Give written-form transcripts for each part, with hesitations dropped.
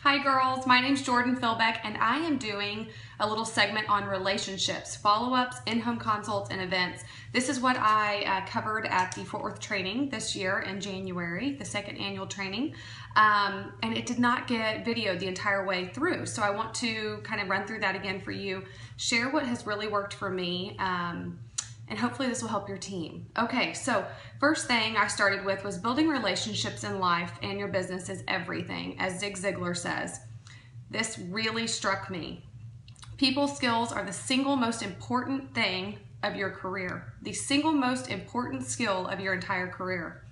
Hi girls, my name's Jordan Philbeck and I am doing a little segment on relationships, follow-ups, in-home consults, and events. This is what I covered at the Fort Worth training this year in January, the second annual training, and it did not get videoed the entire way through. So I want to kind of run through that again for you, share what has really worked for me, and hopefully this will help your team. Okay, so first thing I started with was building relationships in life and your business is everything, as Zig Ziglar says. This really struck me. People skills are the single most important thing of your career, the single most important skill of your entire career.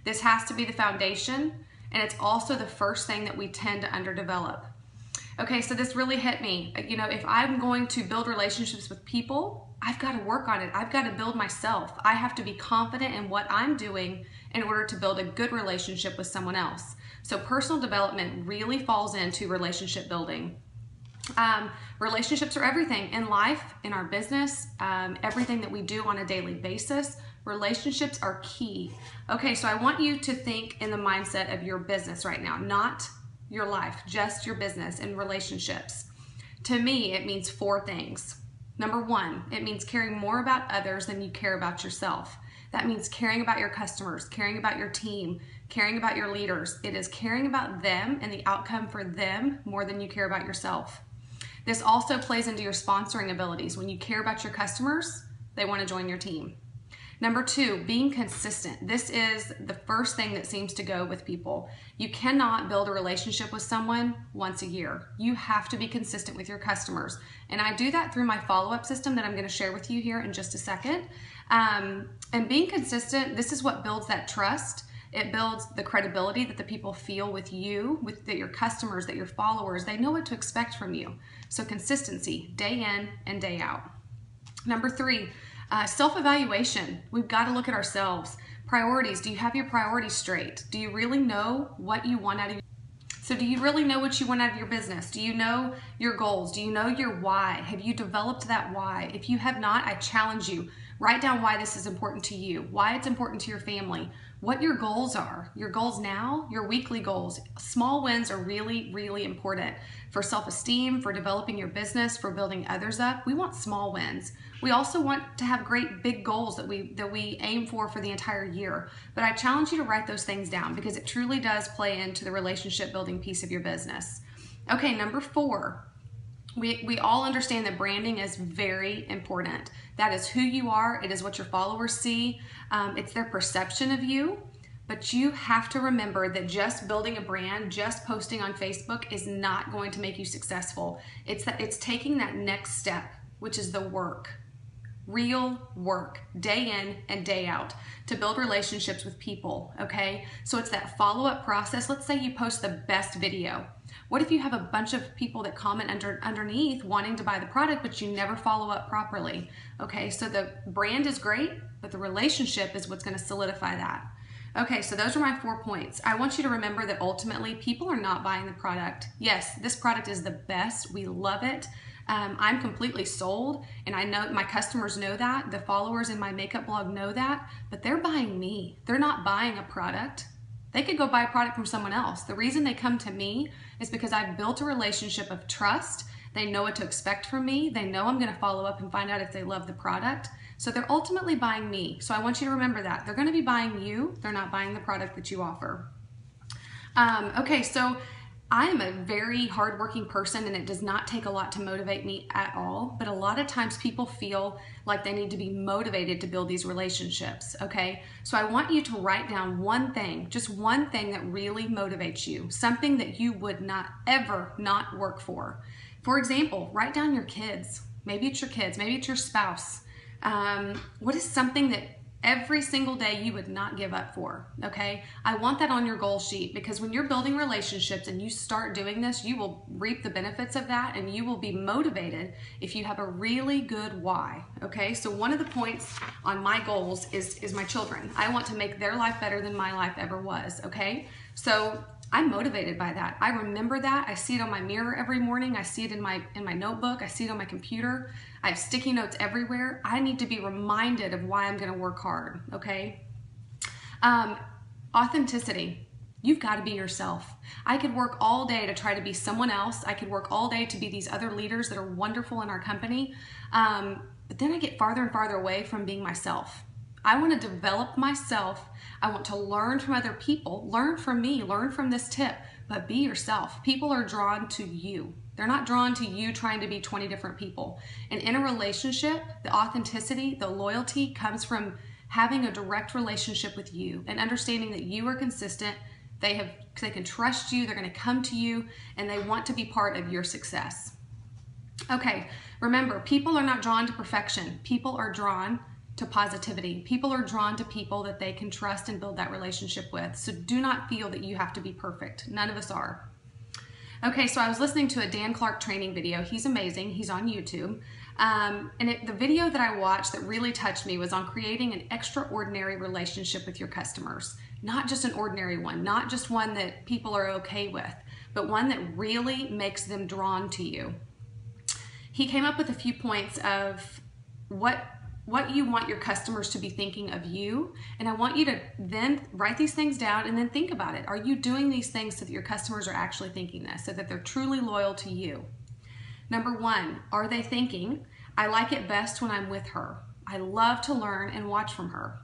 This has to be the foundation, and it's also the first thing that we tend to underdevelop. Okay, so this really hit me. You know, if I'm going to build relationships with people, I've got to work on it. I've got to build myself. I have to be confident in what I'm doing in order to build a good relationship with someone else. So personal development really falls into relationship building. Relationships are everything in life, in our business, everything that we do on a daily basis. Relationships are key. Okay, so I want you to think in the mindset of your business right now, not your life, just your business and relationships. To me, it means four things. Number one, it means caring more about others than you care about yourself. That means caring about your customers, caring about your team, caring about your leaders. It is caring about them and the outcome for them more than you care about yourself. This also plays into your sponsoring abilities. When you care about your customers, they want to join your team. Number two, being consistent. This is the first thing that seems to go with people. You cannot build a relationship with someone once a year. You have to be consistent with your customers. And I do that through my follow-up system that I'm going to share with you here in just a second. And being consistent, this is what builds that trust. It builds the credibility that the people feel with you, with your customers, that your followers, they know what to expect from you. So consistency, day in and day out. Number three, self-evaluation. We've got to look at ourselves. Priorities. Do you have your priorities straight? Do you really know what you want out of So do you really know what you want out of your business? Do you know your goals? Do you know your why? Have you developed that why? If you have not, I challenge you. Write down why this is important to you, why it's important to your family, what your goals are, your goals now, your weekly goals. Small wins are really, really important for self-esteem, for developing your business, for building others up. We want small wins. We also want to have great big goals that we aim for the entire year. But I challenge you to write those things down because it truly does play into the relationship building piece of your business. Okay, number four. We all understand that branding is very important. That is who you are. It is what your followers see. It's their perception of you. But you have to remember that just building a brand, just posting on Facebook is not going to make you successful. It's taking that next step, which is the work. Real work, day in and day out, to build relationships with people, okay? So it's that follow-up process. Let's say you post the best video. What if you have a bunch of people that comment underneath wanting to buy the product, but you never follow up properly? Okay, so the brand is great, but the relationship is what's going to solidify that. Okay, so those are my 4 points. I want you to remember that ultimately people are not buying the product. Yes, this product is the best. We love it. I'm completely sold, and I know my customers know that. The followers in my makeup blog know that, but they're buying me. They're not buying a product. They could go buy a product from someone else. The reason they come to me is because I've built a relationship of trust. They know what to expect from me. They know I'm going to follow up and find out if they love the product. So they're ultimately buying me. So I want you to remember that. They're going to be buying you. They're not buying the product that you offer. Okay, so I am a very hardworking person and it does not take a lot to motivate me at all, but a lot of times people feel like they need to be motivated to build these relationships, okay? So I want you to write down one thing, just one thing that really motivates you, something that you would not ever not work for. For example, write down your kids. Maybe it's your kids, maybe it's your spouse. What is something that every single day you would not give up for, okay? I want that on your goal sheet because when you're building relationships and you start doing this, you will reap the benefits of that and you will be motivated if you have a really good why, okay? So one of the points on my goals is my children. I want to make their life better than my life ever was, okay? So I'm motivated by that. I remember that. I see it on my mirror every morning. I see it in my notebook. I see it on my computer. I have sticky notes everywhere. I need to be reminded of why I'm going to work hard, okay? Authenticity. You've got to be yourself. I could work all day to try to be someone else. I could work all day to be these other leaders that are wonderful in our company. But then I get farther and farther away from being myself. I want to develop myself. I want to learn from other people, learn from me, learn from this tip, but be yourself. People are drawn to you. They're not drawn to you trying to be 20 different people. And in a relationship, the authenticity, the loyalty comes from having a direct relationship with you and understanding that you are consistent. They can trust you, they're going to come to you, and they want to be part of your success. Okay, remember, people are not drawn to perfection. People are drawn to positivity. People are drawn to people that they can trust and build that relationship with. So do not feel that you have to be perfect. None of us are. Okay, so I was listening to a Dan Clark training video. He's amazing. He's on YouTube. The video that I watched that really touched me was on creating an extraordinary relationship with your customers. Not just an ordinary one, not just one that people are okay with, but one that really makes them drawn to you. He came up with a few points of what you want your customers to be thinking of you, and I want you to then write these things down and then think about it. Are you doing these things so that your customers are actually thinking this, so that they're truly loyal to you? Number one, are they thinking, I like it best when I'm with her. I love to learn and watch from her.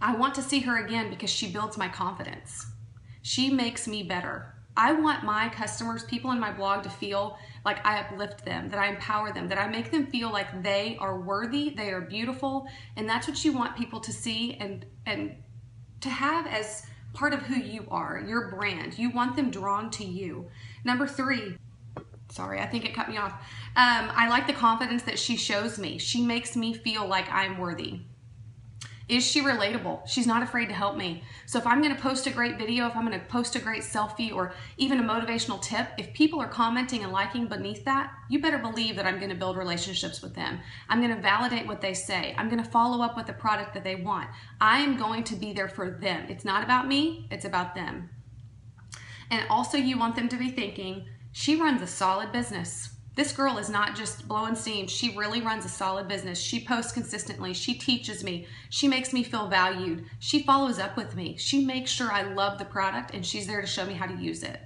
I want to see her again because she builds my confidence. She makes me better. I want my customers, people in my blog, to feel like I uplift them, that I empower them, that I make them feel like they are worthy, they are beautiful, and that's what you want people to see and to have as part of who you are, your brand. You want them drawn to you. Number three, sorry, I think it cut me off. I like the confidence that she shows me. She makes me feel like I'm worthy. Is she relatable? She's not afraid to help me. So if I'm going to post a great video, if I'm going to post a great selfie or even a motivational tip, if people are commenting and liking beneath that, you better believe that I'm going to build relationships with them. I'm going to validate what they say. I'm going to follow up with the product that they want. I am going to be there for them. It's not about me, it's about them. And also you want them to be thinking, she runs a solid business. This girl is not just blowing steam. She really runs a solid business. She posts consistently. She teaches me. She makes me feel valued. She follows up with me. She makes sure I love the product, and she's there to show me how to use it.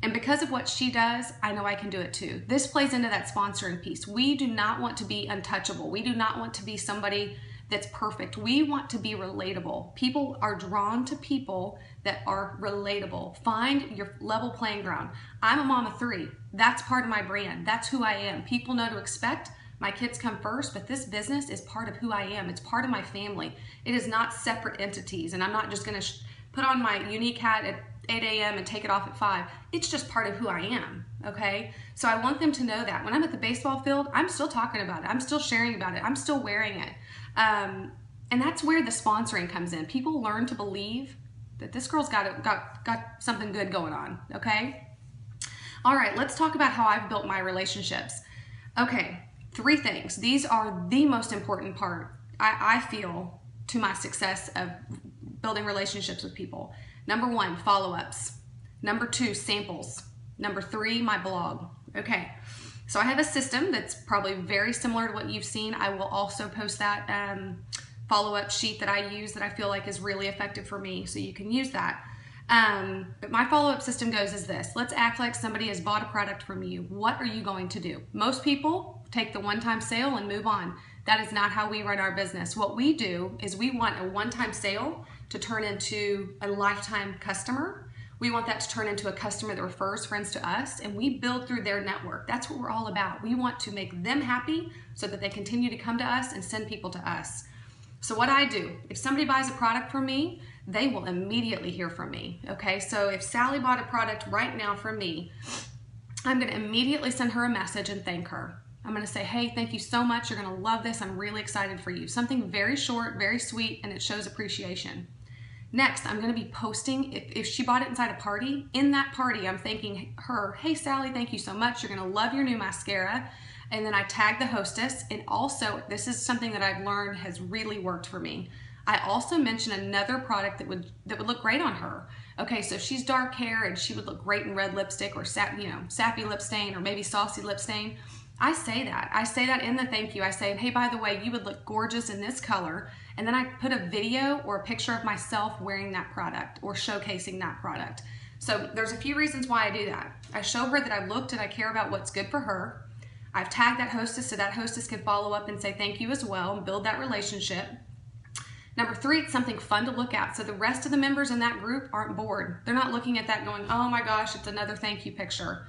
And because of what she does, I know I can do it too. This plays into that sponsoring piece. We do not want to be untouchable. We do not want to be somebody that's perfect. We want to be relatable. People are drawn to people that are relatable. Find your level playing ground. I'm a mom of three. That's part of my brand. That's who I am. People know to expect. My kids come first, but this business is part of who I am. It's part of my family. It is not separate entities, and I'm not just going to put on my unique hat at 8 a.m. and take it off at 5. It's just part of who I am, okay? So I want them to know that. When I'm at the baseball field, I'm still talking about it. I'm still sharing about it. I'm still wearing it. And that's where the sponsoring comes in. People learn to believe that this girl's got something good going on, okay? All right, let's talk about how I've built my relationships. Okay, 3 things. These are the most important part, I feel, to my success of building relationships with people. Number 1, follow-ups. Number 2, samples. Number 3, my blog. Okay, so I have a system that's probably very similar to what you've seen. I will also post that follow-up sheet that I use that I feel like is really effective for me, so you can use that. But my follow-up system goes as this. Let's act like somebody has bought a product from you. What are you going to do? Most people take the one-time sale and move on. That is not how we run our business. What we do is we want a one-time sale to turn into a lifetime customer. We want that to turn into a customer that refers friends to us, and we build through their network. That's what we're all about. We want to make them happy so that they continue to come to us and send people to us. So what I do, if somebody buys a product from me, they will immediately hear from me, okay? So if Sally bought a product right now from me, I'm gonna immediately send her a message and thank her. I'm gonna say, hey, thank you so much. You're gonna love this. I'm really excited for you. Something very short, very sweet, and it shows appreciation. Next, I'm gonna be posting, if she bought it inside a party, in that party, I'm thanking her, hey, Sally, thank you so much. You're gonna love your new mascara. And then I tag the hostess, and also, this is something that I've learned has really worked for me. I also mention another product that would look great on her. Okay, so if she's dark hair and she would look great in red lipstick or sappy lip stain or maybe saucy lip stain, I say that. I say that in the thank you. I say, hey, by the way, you would look gorgeous in this color, And then I put a video or a picture of myself wearing that product or showcasing that product. So there's a few reasons why I do that. I show her that I've looked and I care about what's good for her. I've tagged that hostess so that hostess can follow up and say thank you as well and build that relationship. Number 3, it's something fun to look at. So the rest of the members in that group aren't bored. They're not looking at that going, oh my gosh, it's another thank you picture.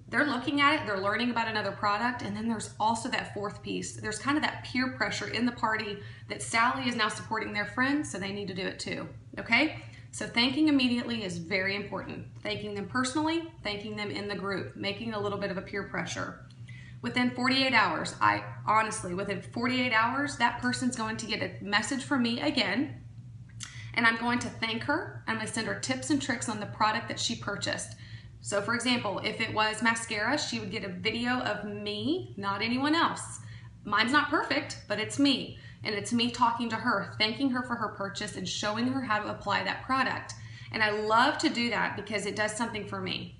They're looking at it, they're learning about another product, and then there's also that 4th piece. There's kind of that peer pressure in the party that Sally is now supporting their friends, so they need to do it too, okay? So thanking immediately is very important. Thanking them personally, thanking them in the group, making a little bit of a peer pressure. Within 48 hours, within 48 hours, that person's going to get a message from me again, and I'm going to thank her. I'm going to send her tips and tricks on the product that she purchased. So for example, if it was mascara, she would get a video of me, not anyone else. Mine's not perfect, but it's me. And it's me talking to her, thanking her for her purchase and showing her how to apply that product. And I love to do that because it does something for me.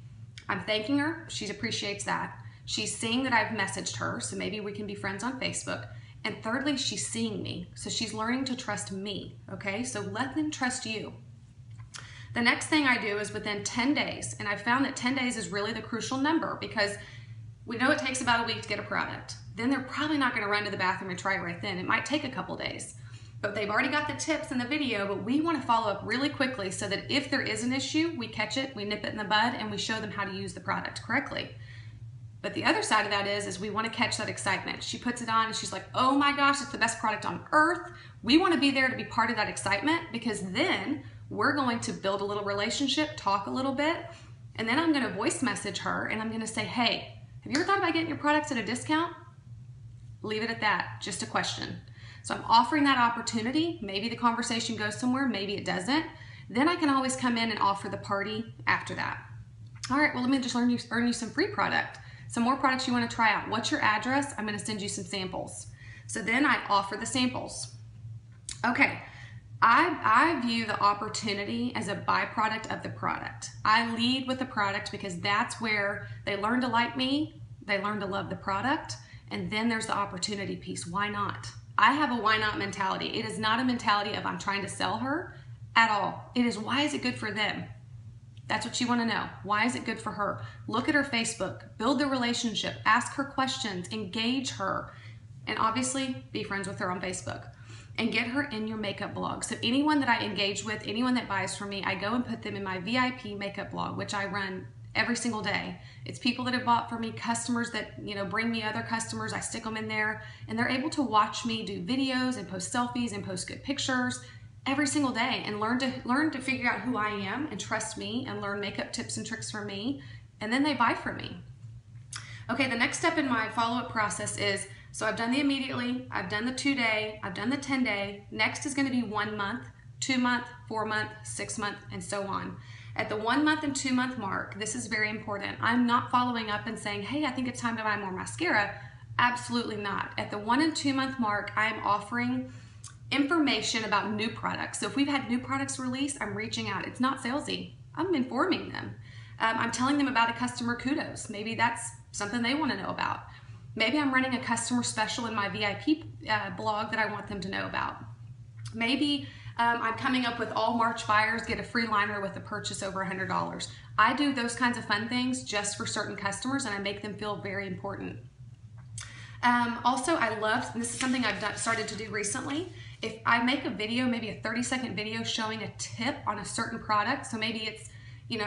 I'm thanking her, she appreciates that. She's seeing that I've messaged her, so maybe we can be friends on Facebook. And thirdly, she's seeing me, so she's learning to trust me, okay? So let them trust you. The next thing I do is within 10 days, and I've found that 10 days is really the crucial number because we know it takes about a week to get a product. Then they're probably not going to run to the bathroom and try it right then. It might take a couple days, but they've already got the tips in the video, but we want to follow up really quickly so that if there is an issue, we catch it, we nip it in the bud, and we show them how to use the product correctly. But the other side of that is we want to catch that excitement. She puts it on and she's like, oh my gosh, it's the best product on earth. We want to be there to be part of that excitement because then we're going to build a little relationship, talk a little bit, and then I'm going to voice message her and I'm going to say, hey, have you ever thought about getting your products at a discount? Leave it at that, just a question. So I'm offering that opportunity. Maybe the conversation goes somewhere, maybe it doesn't. Then I can always come in and offer the party after that. All right, well, let me just earn you some free product. Some more products you want to try out. What's your address? I'm going to send you some samples. So then I offer the samples. Okay, I view the opportunity as a byproduct of the product. I lead with the product because that's where they learn to like me, they learn to love the product, and then there's the opportunity piece. Why not? I have a why not mentality. It is not a mentality of I'm trying to sell her at all. It is why is it good for them? That's what you want to know. Why is it good for her? Look at her Facebook, build the relationship, ask her questions, engage her, and obviously be friends with her on Facebook and get her in your makeup blog. So anyone that I engage with, anyone that buys from me, I go and put them in my VIP makeup blog, which I run every single day. It's people that have bought from me, customers that bring me other customers. I stick them in there and they're able to watch me do videos and post selfies and post good pictures every single day and learn to figure out who I am and trust me and learn makeup tips and tricks from me, and then they buy from me. Okay, the next step in my follow-up process is, so I've done the immediately, I've done the 2-day, I've done the 10-day. Next is going to be 1 month, 2 month, 4 month, 6 month, and so on. At the 1 month and 2 month mark, this is very important. I'm not following up and saying, hey, I think it's time to buy more mascara. Absolutely not. At the 1 and 2 month mark, I'm offering information about new products. So if we've had new products released, I'm reaching out. It's not salesy. I'm informing them. I'm telling them about a customer kudos. Maybe that's something they want to know about. Maybe I'm running a customer special in my VIP blog that I want them to know about. Maybe I'm coming up with all March buyers get a free liner with a purchase over $100. I do those kinds of fun things just for certain customers and I make them feel very important. Also, I love, and this is something I've started to do recently, if I make a video, maybe a 30-second video showing a tip on a certain product, so maybe it's,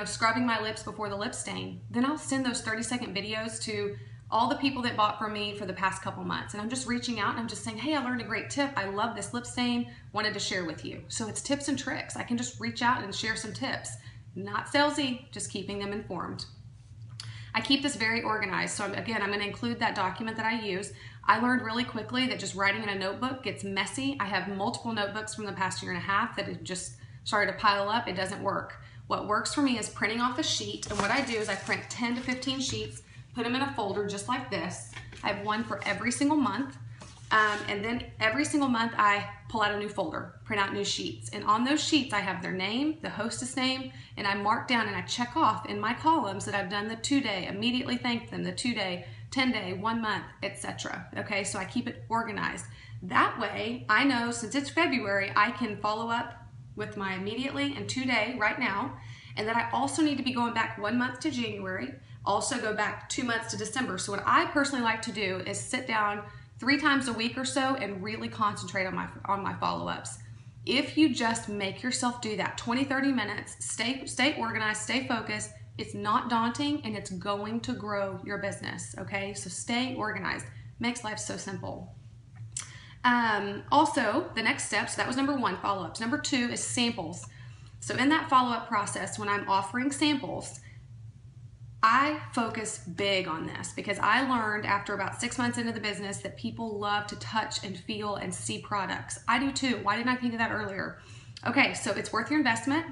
scrubbing my lips before the lip stain, then I'll send those 30-second videos to all the people that bought from me for the past couple months. And I'm just reaching out and I'm just saying, hey, I learned a great tip. I love this lip stain, wanted to share with you. So it's tips and tricks. I can just reach out and share some tips. Not salesy, just keeping them informed. I keep this very organized. So again, I'm going to include that document that I use. I learned really quickly that just writing in a notebook gets messy. I have multiple notebooks from the past 1.5 years that have just started to pile up. It doesn't work. What works for me is printing off a sheet. And what I do is I print 10 to 15 sheets, put them in a folder just like this. I have one for every single month. And then every single month I pull out a new folder, print out new sheets. And on those sheets I have their name, the hostess name, and I mark down and I check off in my columns that I've done the 2-day, immediately thank them, the 2-day, 10-day, 1 month, etc. Okay, so I keep it organized. That way, I know since it's February, I can follow up with my immediately and today, right now, and then I also need to be going back 1 month to January, also go back 2 months to December. So what I personally like to do is sit down 3 times a week or so and really concentrate on my follow-ups. If you just make yourself do that 20-30 minutes, stay organized, stay focused, it's not daunting and it's going to grow your business, okay? So stay organized. Makes life so simple. Also, the next step, so that was number 1, follow-ups. Number 2 is samples. So in that follow-up process, when I'm offering samples, I focus big on this because I learned after about 6 months into the business that people love to touch and feel and see products. I do too. Why didn't I think of that earlier? Okay, so it's worth your investment.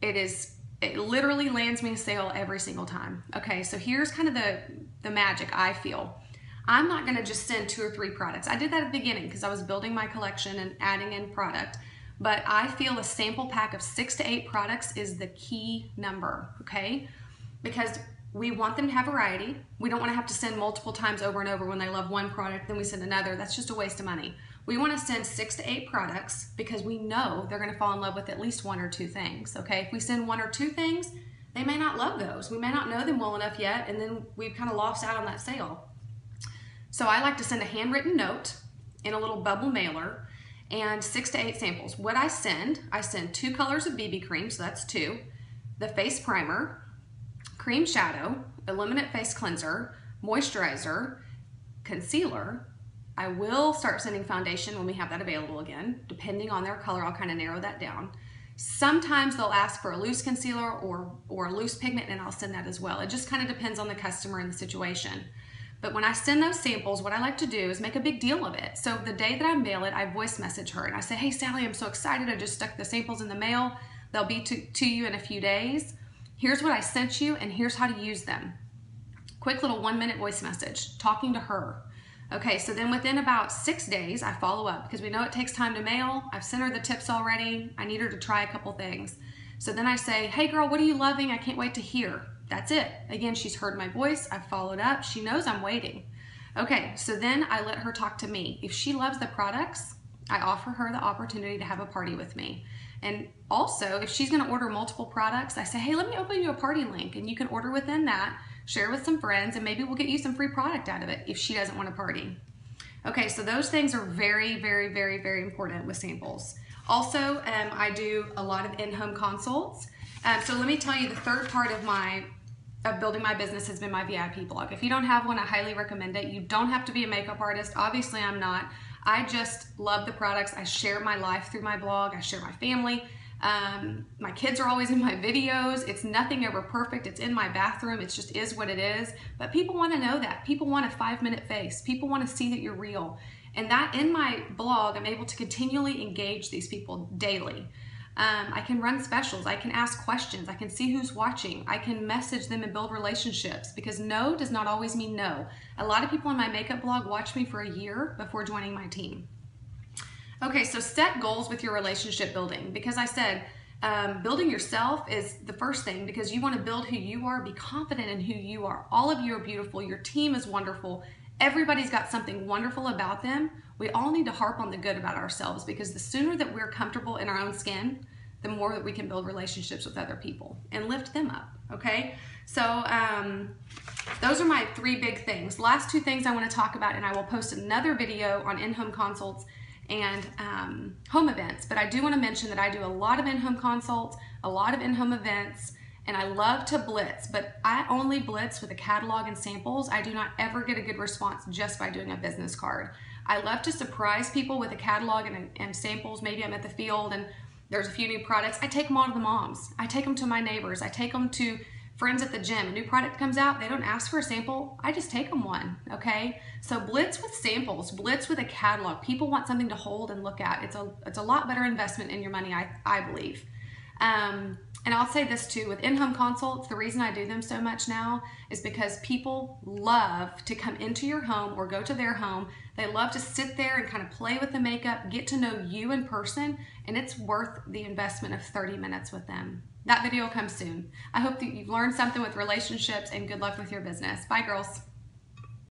It literally lands me a sale every single time. Okay, so here's kind of the magic I feel. I'm not gonna just send 2 or 3 products. I did that at the beginning because I was building my collection and adding in product. But I feel a sample pack of 6 to 8 products is the key number, okay? Because we want them to have variety. We don't want to have to send multiple times over and over when they love one product, then we send another. That's just a waste of money. We want to send 6 to 8 products because we know they're going to fall in love with at least 1 or 2 things, okay? If we send 1 or 2 things, they may not love those. We may not know them well enough yet, and then we've kind of lost out on that sale. So I like to send a handwritten note in a little bubble mailer and 6 to 8 samples. What I send 2 colors of BB cream, so that's 2, the face primer, cream shadow, illuminate face cleanser, moisturizer, concealer. I will start sending foundation when we have that available again. Depending on their color, I'll kind of narrow that down. Sometimes they'll ask for a loose concealer or a loose pigment, and I'll send that as well. It just kind of depends on the customer and the situation. But when I send those samples, what I like to do is make a big deal of it. So the day that I mail it, I voice message her and I say, hey Sally, I'm so excited. I just stuck the samples in the mail. They'll be to you in a few days. Here's what I sent you and here's how to use them. Quick little 1-minute voice message, talking to her. Okay, so then within about 6 days, I follow up because we know it takes time to mail. I've sent her the tips already. I need her to try a couple things. So then I say, hey girl, what are you loving? I can't wait to hear. That's it. Again, she's heard my voice. I've followed up. She knows I'm waiting. Okay, so then I let her talk to me. If she loves the products, I offer her the opportunity to have a party with me. And also, if she's going to order multiple products, I say, hey, let me open you a party link and you can order within that, share with some friends, and maybe we'll get you some free product out of it if she doesn't want to party. Okay, so those things are very, very, very, very important with samples. Also, I do a lot of in-home consults. So let me tell you, the third part of building my business has been my VIP blog. If you don't have one, I highly recommend it. You don't have to be a makeup artist. Obviously, I'm not. I just love the products. I share my life through my blog. I share my family. My kids are always in my videos. It's nothing ever perfect. It's in my bathroom. It just is what it is. But people want to know that. People want a 5-minute face. People want to see that you're real. And that in my blog, I'm able to continually engage these people daily. I can run specials. I can ask questions. I can see who's watching. I can message them and build relationships because no does not always mean no. A lot of people on my makeup blog watch me for a year before joining my team. Okay, so set goals with your relationship building because I said building yourself is the first thing because you want to build who you are, be confident in who you are. All of you are beautiful. Your team is wonderful. Everybody's got something wonderful about them. We all need to harp on the good about ourselves because the sooner that we're comfortable in our own skin, the more that we can build relationships with other people and lift them up, okay? So those are my 3 big things. Last 2 things I want to talk about, and I will post another video on in-home consults and home events, but I do want to mention that I do a lot of in-home consults, a lot of in-home events, and I love to blitz, but I only blitz with a catalog and samples. I do not ever get a good response just by doing a business card. I love to surprise people with a catalog and samples. Maybe I'm at the field and there's a few new products. I take them all to the moms. I take them to my neighbors. I take them to friends at the gym. A new product comes out, they don't ask for a sample. I just take them one, okay? So blitz with samples, blitz with a catalog. People want something to hold and look at. It's a lot better investment in your money, I believe. And I'll say this too, with in-home consults, the reason I do them so much now is because people love to come into your home or go to their home. They love to sit there and kind of play with the makeup, get to know you in person, and it's worth the investment of 30 minutes with them. That video will come soon. I hope that you've learned something with relationships, and good luck with your business. Bye, girls.